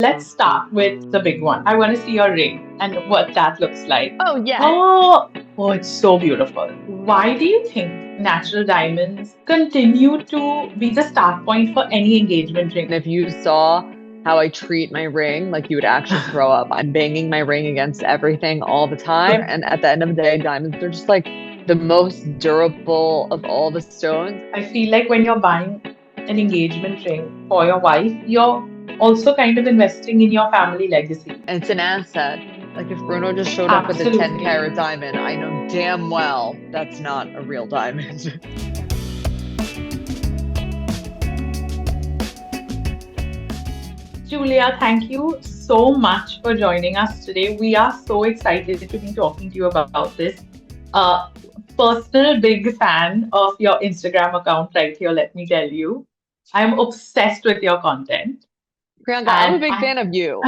let's start with the big one. I want to see your ring and what that looks like. Oh, yes. Oh, it's so beautiful. Why do you think natural diamonds continue to be the start point for any engagement ring? And if you saw how I treat my ring, like you would actually throw up. I'm banging my ring against everything all the time. And at the end of the day, diamonds are just like the most durable of all the stones. I feel like when you're buying an engagement ring for your wife, you're also kind of investing in your family legacy. And it's an asset. Like if Bruno just showed up with a 10 Absolutely. carat diamond, I know damn well that's not a real diamond. Julia, thank you so much for joining us today. We are so excited to be talking to you about this. Uh, Personal big fan of your Instagram account right here, let me tell you. I'm obsessed with your content. Priyanka, I'm a And big fan of you.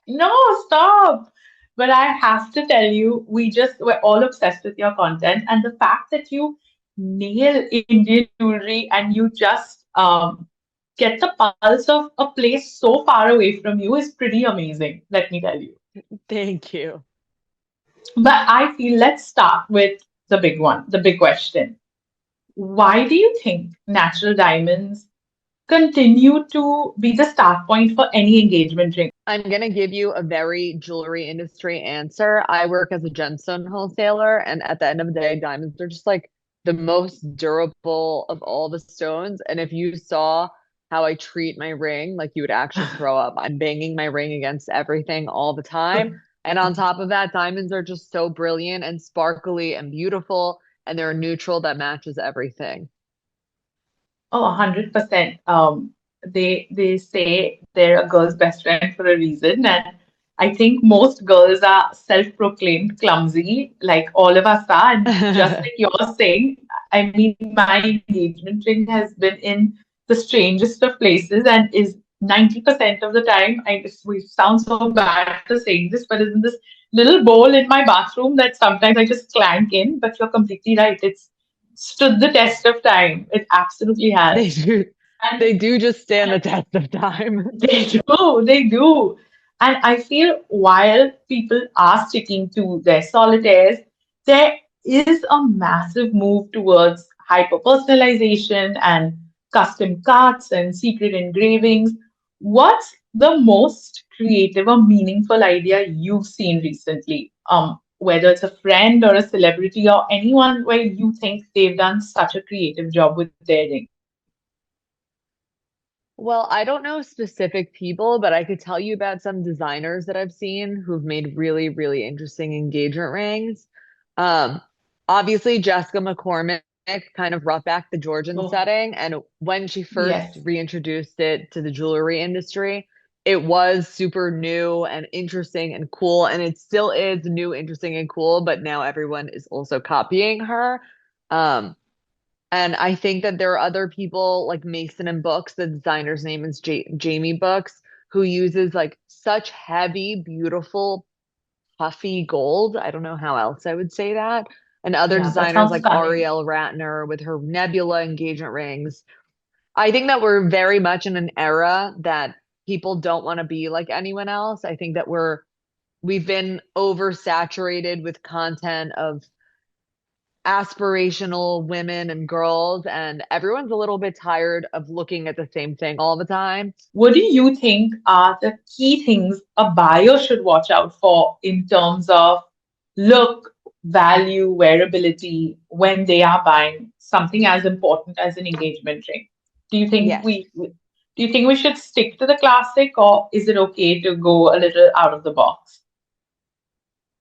no, stop. But I have to tell you, we're all obsessed with your content and the fact that you nail Indian jewelry and you just get the pulse of a place so far away from you is pretty amazing, let me tell you. Thank you. But I feel let's start with the big one, the big question. Why do you think natural diamonds continue to be the start point for any engagement ring? I'm going to give you a very jewelry industry answer. I work as a gemstone wholesaler, and at the end of the day, diamonds are just like the most durable of all the stones. And if you saw how I treat my ring, like you would actually throw up. I'm banging my ring against everything all the time. And on top of that, diamonds are just so brilliant and sparkly and beautiful, and they're a neutral that matches everything. Oh, 100%. They say they're a girl's best friend for a reason, and I think most girls are self-proclaimed clumsy, like all of us are. And just like you're saying, I mean, my engagement ring has been in the strangest of places and is 90% of the time, we sound so bad for saying this, but is in this little bowl in my bathroom that sometimes I just clank in. But you're completely right. It's stood the test of time. It absolutely They has. do, And they do just stand the test of time. they do. And I feel while people are sticking to their solitaires, there is a massive move towards hyper personalization and custom cuts and secret engravings. What's the most creative or meaningful idea you've seen recently? Whether it's a friend or a celebrity or anyone where you think they've done such a creative job with their ring. Well, I don't know specific people, but I could tell you about some designers that I've seen who've made really, really interesting engagement rings. Um, Obviously, Jessica McCormack kind of brought back the Georgian Oh, setting, and when she first yes. reintroduced it to the jewelry industry, it was super new and interesting and cool, and it still is new, interesting, and cool, but now everyone is also copying her. Um, and I think that there are other people like Mason and Books, the designer's name is Jamie Books, who uses like such heavy, beautiful, puffy gold. I don't know how else I would say that. And other Yeah, that designers sounds like stunning. Arielle Ratner with her nebula engagement rings. I think that we're very much in an era that people don't want to be like anyone else. I think that we've been oversaturated with content of aspirational women and girls, and everyone's a little bit tired of looking at the same thing all the time. What do you think are the key things a buyer should watch out for in terms of look, value, wearability when they are buying something as important as an engagement ring? Do you think Yes. do you think we should stick to the classic or is it okay to go a little out of the box?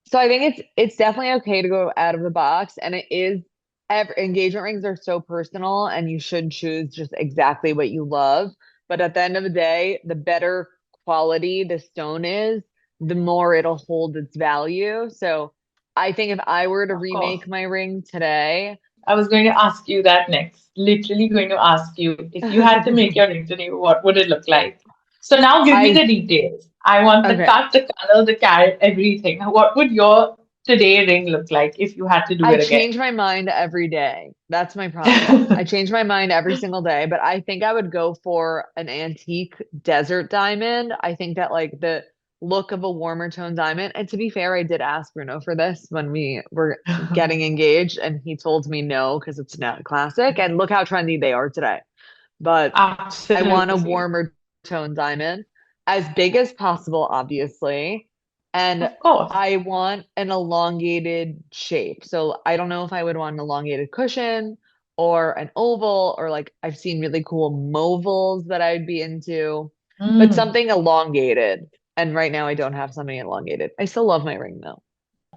So I think it's definitely okay to go out of the box, and it is engagement rings are so personal, and you should choose just exactly what you love. But at the end of the day, the better quality the stone is, the more it'll hold its value. So I think if I were to Of course. remake my ring today, I was going to ask you that next. Literally going to ask you if you had to make your ring today, what would it look like? So now give me I the details. I want the okay. cut, the color, the carat, everything. What would your today ring look like if you had to do I it again? change my mind every day. That's my problem. I change my mind every single day, but I think I would go for an antique desert diamond. I think that like the look of a warmer tone diamond. And to be fair, I did ask Bruno for this when we were getting engaged, and he told me no because it's not classic. And look how trendy they are today. But I want a Absolutely. warmer tone diamond, as big as possible, obviously. And Of course. I want an elongated shape. So I don't know if I would want an elongated cushion or an oval, or like I've seen really cool movals that I'd be into, but Mm. something elongated. And right now I don't have something elongated. I still love my ring though.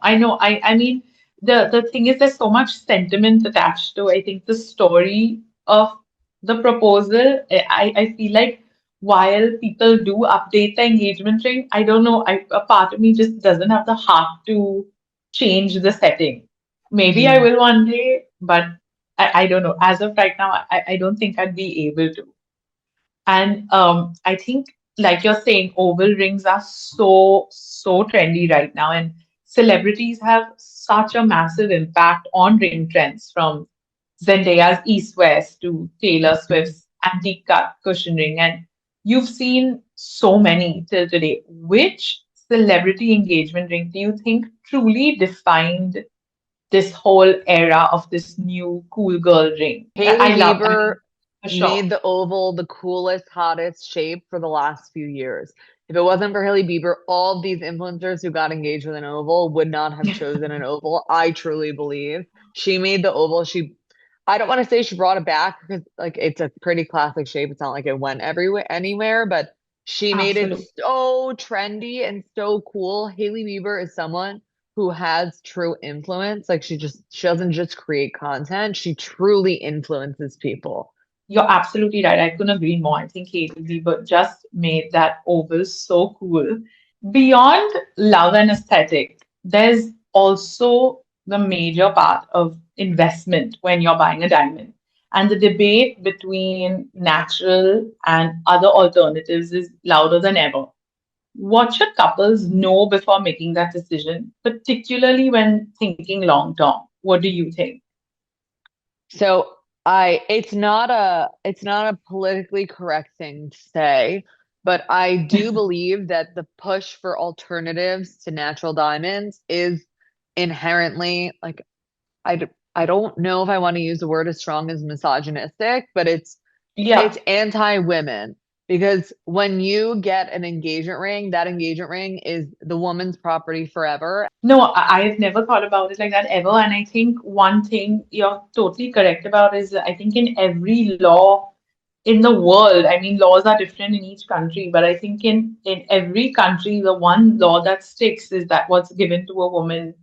I know. I mean, the thing is, there's so much sentiment attached to, I think, the story of the proposal. I feel like while people do update the engagement ring, I don't know, a part of me just doesn't have the heart to change the setting. Maybe I Mhm. will one day, but I don't know. As of right now, I don't think I'd be able to. And I think, like you're saying, oval rings are so trendy right now, and celebrities have such a massive impact on ring trends, from Zendaya's East West to Taylor Mhm. Swift's antique cut cushion ring. And you've seen so many till today. Which celebrity engagement ring do you think truly defined this whole era of this new cool girl ring? Hailey I Bieber mean, for sure. made the oval the coolest, hottest shape for the last few years. If it wasn't for Hailey Bieber, all of these influencers who got engaged with an oval would not have chosen an oval. I truly believe she made the oval. I don't want to say she brought it back because like it's a pretty classic shape. It's not like it went everywhere anywhere, but she made it Absolutely. so trendy and so cool. Hailey Bieber is someone who has true influence. Like she doesn't just create content, she truly influences people. You're absolutely right. I couldn't agree more. I think Hailey Bieber just made that oval so cool. Beyond love and aesthetic, there's also the major part of investment when you're buying a diamond. And the debate between natural and other alternatives is louder than ever. What should couples know before making that decision, particularly when thinking long term? What do you think? So it's not a politically correct thing to say, but I do believe that the push for alternatives to natural diamonds is inherently like I don't know if I want to use the word as strong as misogynistic, but it's Yeah. anti-women because when you get an engagement ring, that engagement ring is the woman's property forever. No, I've never thought about it like that ever. And I think one thing you're totally correct about is I think in every law in the world, I mean, laws are different in each country, but I think in every country, the one law that sticks is that what's given to a woman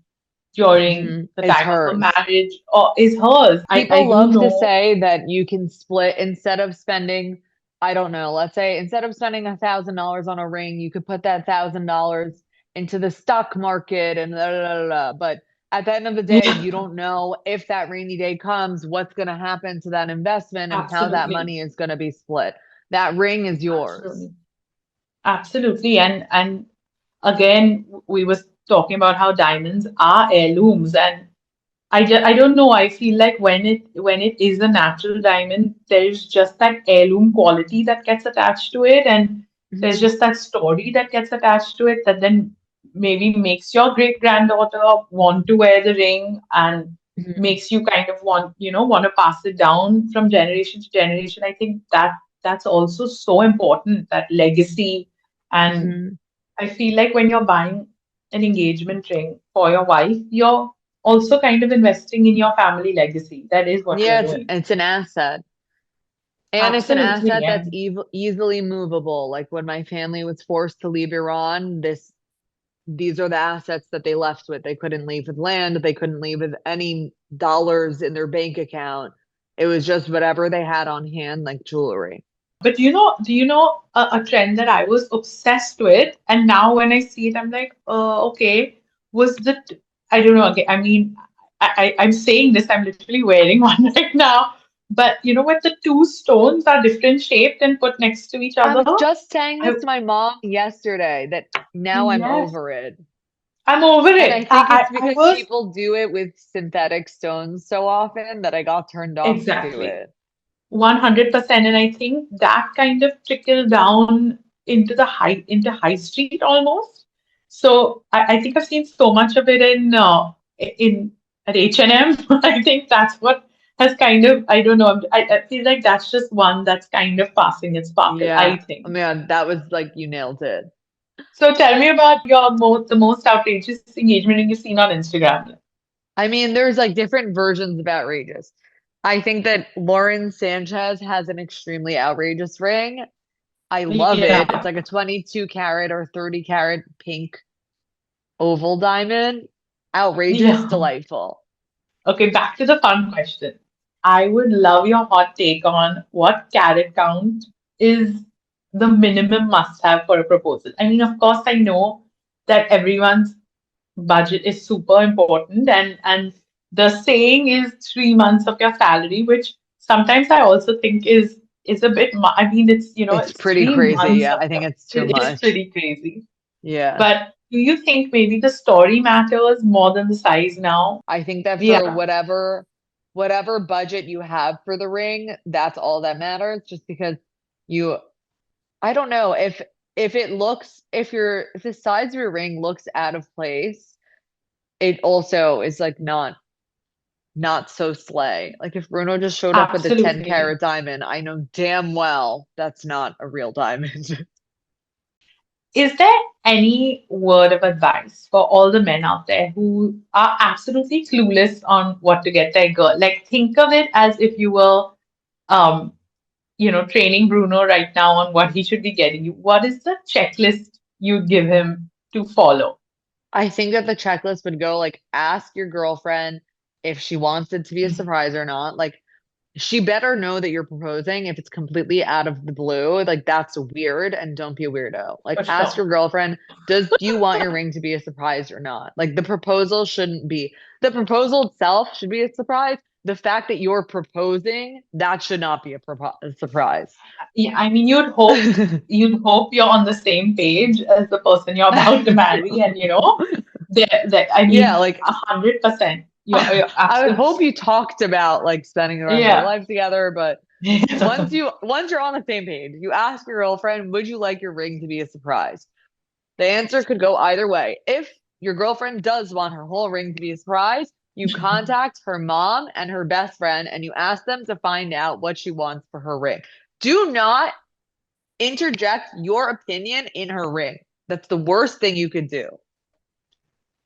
during the Is time of her hers. marriage or is hers. I People do love to know. say that you can split instead of spending, I don't know, let's say instead of spending $1,000 on a ring, you could put that $1,000 into the stock market and blah, blah, blah, blah. But at the end of the day, Yeah, you don't know if that rainy day comes, what's going to happen to that investment and how that absolutely. money is going to be split. That ring is yours. Absolutely. Absolutely. And again, we was talking about how diamonds are heirlooms, and I don't know. I feel like when it is a natural diamond, there's just that heirloom quality that gets attached to it, and there's Mhm. just that story that gets attached to it that then maybe makes your great granddaughter want to wear the ring and Mhm. makes you kind of want to pass it down from generation to generation. I think that's also so important, that legacy. And Mhm. I feel like when you're buying an engagement ring for your wife, you're also kind of investing in your family legacy. That is what you're Yeah, doing. it's an asset. And it's an Absolutely. asset that's And easily movable. Like when my family was forced to leave Iran, these are the assets that they left with. They couldn't leave with land, they couldn't leave with any dollars in their bank account. It was just whatever they had on hand, like jewelry. but do you know a trend that I was obsessed with, and now when I see it, I'm like, okay, was the I don't know. Okay, I mean, I'm saying this, I'm literally wearing one right now. But you know what? The two stones are different shaped and put next to each I was other. just saying I this to my mom yesterday that now I'm Yes. over it. I'm over And I it. think it's I because was people do it with synthetic stones so often that I got turned off to exactly it. 100%. And I think that kind of trickled down into high street almost. So I think I've seen so much of it in at H&M. I think that's what has kind of, I don't know, I feel like that's just one that's kind of passing its sparkle, I Yeah. Oh think. man, that was like you nailed it. So tell me about the most outrageous engagement ring you've seen on Instagram. I mean, there's like different versions of outrageous. I think that Lauren Sanchez has an extremely outrageous ring. I love it. It's Yeah, like a 22 carat or 30 carat pink oval diamond. Outrageous, yeah. delightful. Okay, back to the fun question. I would love your hot take on what carat count is the minimum must have for a proposal. I mean, of course, I know that everyone's budget is super important, and the saying is 3 months of your salary, which sometimes I also think is a bit. I mean, It's it's pretty three crazy. months Yeah, of I think your. it's too It is much. pretty crazy. Yeah. But do you think maybe the story matters more than the size now? I think that for Yeah, whatever budget you have for the ring, that's all that matters. Just because you, I don't know if it looks if the size of your ring looks out of place, it also is like not so slay. Like if Bruno just showed up with a 10 absolutely. carat diamond, I know damn well that's not a real diamond. Is there any word of advice for all the men out there who are absolutely clueless on what to get their girl? Like, think of it as if you were, um, training Bruno right now on what he should be getting you. What is the checklist you'd give him to follow? I think that the checklist would go like ask your girlfriend if she wants it to be a surprise or not. Like she better know that you're proposing if it's completely out of the blue. Like that's weird and don't be a weirdo. Like For ask sure. your girlfriend, do you want your ring to be a surprise or not? Like the proposal shouldn't be. The proposal itself should be a surprise. The fact that you're proposing, that should not be a surprise. Yeah, I mean, you'd hope you're on the same page as the person you're about to marry, and I Yeah, mean, like 100%. You're I would absolutely, hope you talked about like spending the rest of your yeah. life together, but once you're on the same page, you ask your girlfriend, would you like your ring to be a surprise? The answer could go either way. If your girlfriend does want her whole ring to be a surprise, you contact her mom and her best friend and you ask them to find out what she wants for her ring. Do not interject your opinion in her ring. That's the worst thing you could do.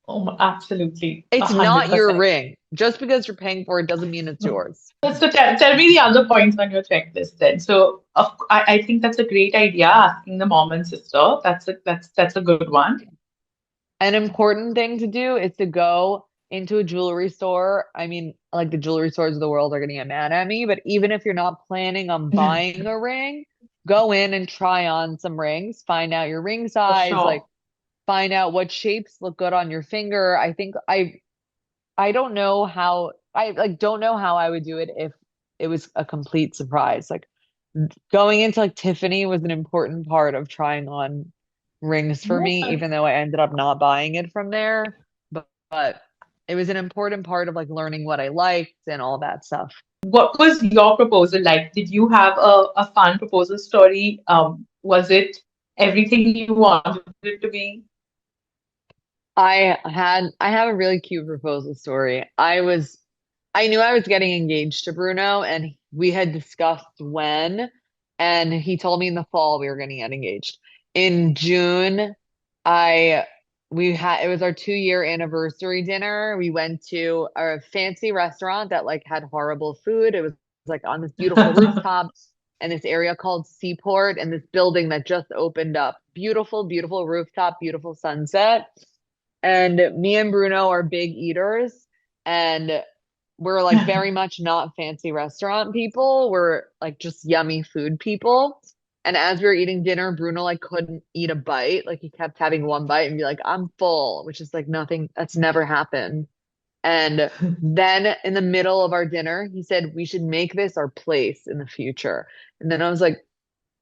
Oh, absolutely, a It's hundred not your percent. ring. Just because you're paying for it doesn't mean it's yours. So tell me the other points on your checklist then. So I think that's a great idea, asking the mom and sister. That's a good one. An important thing to do is to go into a jewelry store. I mean, like the jewelry stores of the world are going to get mad at me, but even if you're not planning on buying a ring, go in and try on some rings, find out your ring For size, like sure. find out what shapes look good on your finger. I don't know how I like don't know how I would do it if it was a complete surprise. Like going into like Tiffany was an important part of trying on rings for No, me, even though I ended up not buying it from there. But it was an important part of like learning what I liked and all that stuff. what was your proposal like? Did you have a fun proposal story? Was it everything you wanted it to be? I have a really cute proposal story. I knew I was getting engaged to Bruno and we had discussed when and he told me in the fall we were going to get engaged. In June, I we had it was our 2 year anniversary dinner. We went to a fancy restaurant that like had horrible food. It was like on this beautiful rooftop and this area called Seaport and this building that just opened up. Beautiful, beautiful rooftop, beautiful sunset. And me and Bruno are big eaters and we're like very much not fancy restaurant people. We're like just yummy food people. And as we were eating dinner, Bruno like couldn't eat a bite. Like he kept having one bite and be like, I'm full, which is like nothing that's never happened. And then in the middle of our dinner, he said, we should make this our place in the future. And then I was like,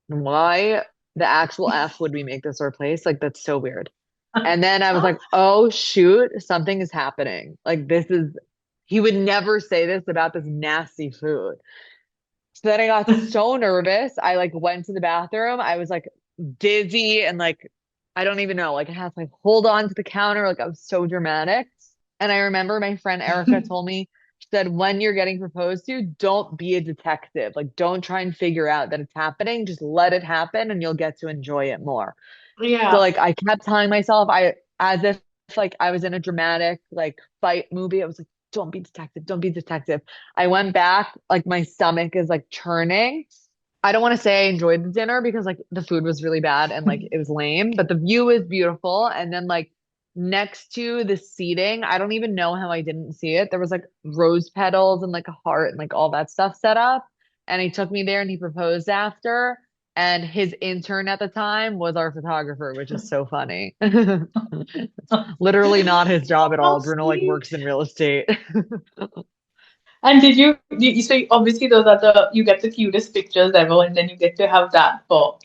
why the actual F would we make this our place? Like that's so weird. And then I was like, oh shoot, something is happening. Like he would never say this about this nasty food. So then I got so nervous. I like went to the bathroom. I was like dizzy and like, I don't even know. Like I had to like hold on to the counter. Like I was so dramatic. And I remember my friend Erica told me, she said, when you're getting proposed to, don't be a detective. Like don't try and figure out that it's happening. Just let it happen and you'll get to enjoy it more. So Yeah. like I kept telling myself as if like I was in a dramatic like fight movie. I was like, don't be detective, don't be detective. I went back, like my stomach is like churning. I don't want to say I enjoyed the dinner because like the food was really bad and like it was lame, but the view was beautiful. And then like next to the seating, I don't even know how I didn't see it. There was like rose petals and like a heart and like all that stuff set up. And he took me there and he proposed after. And his intern at the time was our photographer, which is so funny. Literally not his job at How all. Bruno like sweet. works in real estate. And did so obviously those are you get the cutest pictures ever, and then you get to have that for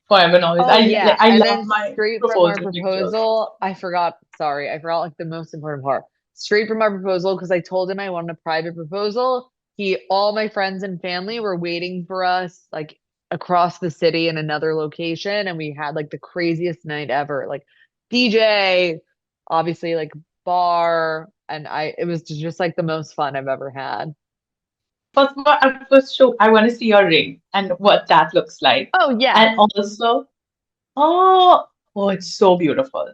forever and always. Oh yeah. I And love then my straight from our proposal pictures. proposal, sorry, I forgot like the most important part. Straight from our proposal, because I told him I wanted a private proposal. All my friends and family were waiting for us like across the city in another location. And we had like the craziest night ever. Like DJ, obviously like bar. And it was just like the most fun I've ever had. First of all, first show, I want to see your ring and what that looks like. Oh yeah. And also, oh, oh, it's so beautiful.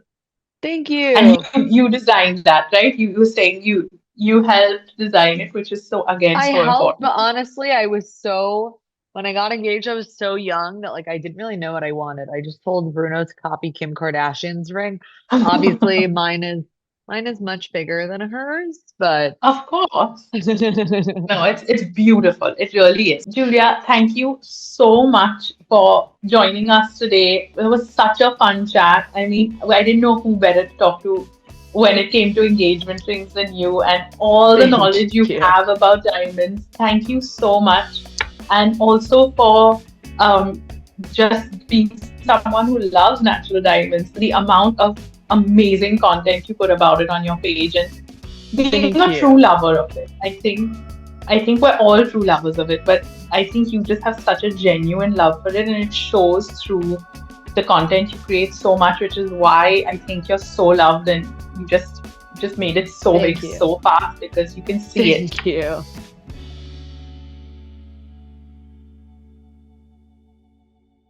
Thank And you. you designed that, right? You were saying you helped design it, which is so again I so helped, but important. honestly, when I got engaged, I was so young that like I didn't really know what I wanted. I just told Bruno to copy Kim Kardashian's ring. Obviously, mine is much bigger than hers, but Of course. No, it's beautiful. It really is. Julia, thank you so much for joining us today. It was such a fun chat. I mean, I didn't know who better to talk to when it came to engagement rings than you and all the thank knowledge you you. have about diamonds. Thank you so much. And also for um, just being someone who loves natural diamonds, the amount of amazing content you put about it on your page and being Thank a true you. lover of it. I think we're all true lovers of it, but I think you just have such a genuine love for it and it shows through the content you create so much, which is why I think you're so loved and you just made it so big Thank you. so fast because you can see it. Thank you.